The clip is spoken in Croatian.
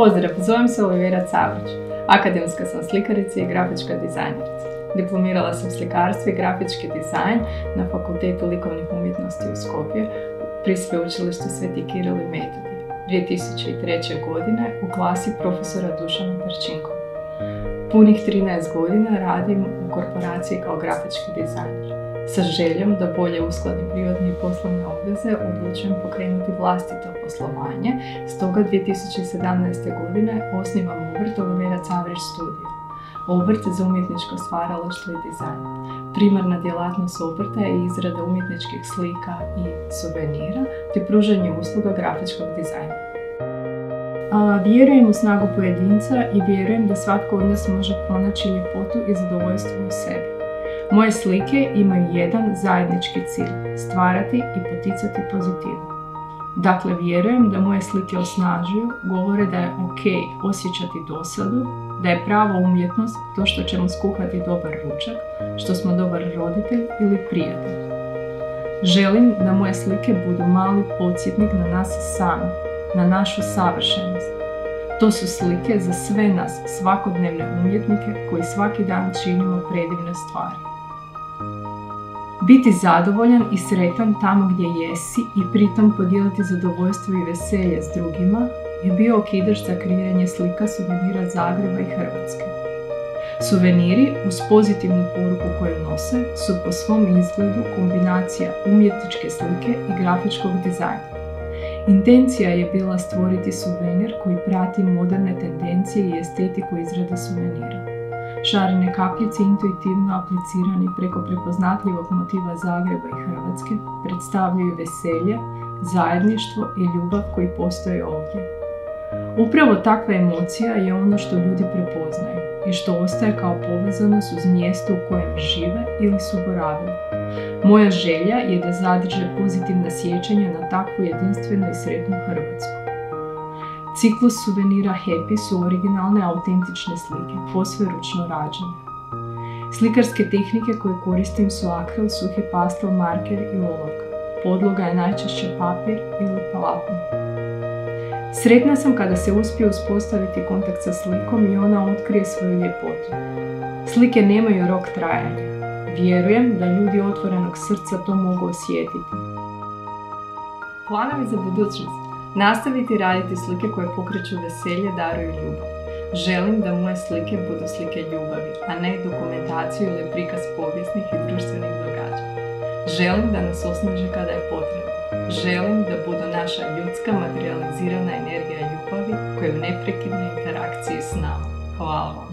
Pozdrav, zovem se Olivera Cavrić. Akademska sam slikarica i grafička dizajnerica. Diplomirala sam slikarstvo i grafički dizajn na Fakultetu likovnih umjetnosti u Skopju pri Sveučilištu Sveti Kiril i Metodij 2003. godine u klasi profesora Dušana Perčinkova. Punih 13 godina radim u korporaciji kao grafički dizajner. Sa željom da bolje uskladim privatne i poslovne obveze odlučujem pokrenuti vlastito poslovanje, stoga 2017. godine osnivam obrt Olivera Cavrić Studio. Obrt za umjetničko stvaralaštvo i dizajn. Primarna djelatnost obrta je izrada umjetničkih slika i suvenira te pružanje usluga grafičkog dizajna. Vjerujem u snagu pojedinca i vjerujem da svatko od nas može pronaći ljepotu i zadovoljstvo u sebi. Moje slike imaju jedan zajednički cilj – stvarati i poticati pozitivu. Dakle, vjerujem da moje slike osnažuju, govore da je ok osjećati dosadu, da je prava umjetnost to što ćemo skuhati dobar ručak, što smo dobar roditelj ili prijatelj. Želim da moje slike budu mali podsjetnik na nas sami, na našu savršenost. To su slike za sve nas, svakodnevne umjetnike koji svaki dan činimo predivne stvari. Biti zadovoljan i sretan tamo gdje jesi i pritom podijeliti zadovoljstvo i veselje s drugima je bio okidač za kreiranje slika suvenira Zagreba i Hrvatske. Suveniri uz pozitivnu poruku koju nose su po svom izgledu kombinacija umjetničke slike i grafičkog dizajna. Intencija je bila stvoriti suvenir koji prati moderne tendencije i estetiku izrade suvenira. Šarene kapljice intuitivno aplicirani preko prepoznatljivog motiva Zagreba i Hrvatske predstavljaju veselje, zajedništvo i ljubav koji postoje ovdje. Upravo takva emocija je ono što ljudi prepoznaju i što ostaje kao povezanost uz mjesto u kojem žive ili su boravili. Moja želja je da zadrže pozitivna sjećanja na takvu jedinstvenu i sretnu Hrvatsku. Ciklus suvenira Happy su originalne autentične slike, posve ručno rađene. Slikarske tehnike koje koristim su akril, suhi pastel, marker i olovka. Podloga je najčešće papir ili platno. Sretna sam kada se uspije uspostaviti kontakt sa slikom i ona otkrije svoju ljepotu. Slike nemaju rok trajanja. Vjerujem da ljudi otvorenog srca to mogu osjetiti. Planovi za budućnost. Nastaviti raditi slike koje pokreću veselje, daruju ljubav. Želim da moje slike budu slike ljubavi, a ne dokumentaciju ili prikaz povijesnih i društvenih događanja. Želim da nas osnaže kada je potrebno. Želim da budu naša ljudska materializirana energija ljubavi koja je u neprekidnoj interakciji s nama. Hvala vam.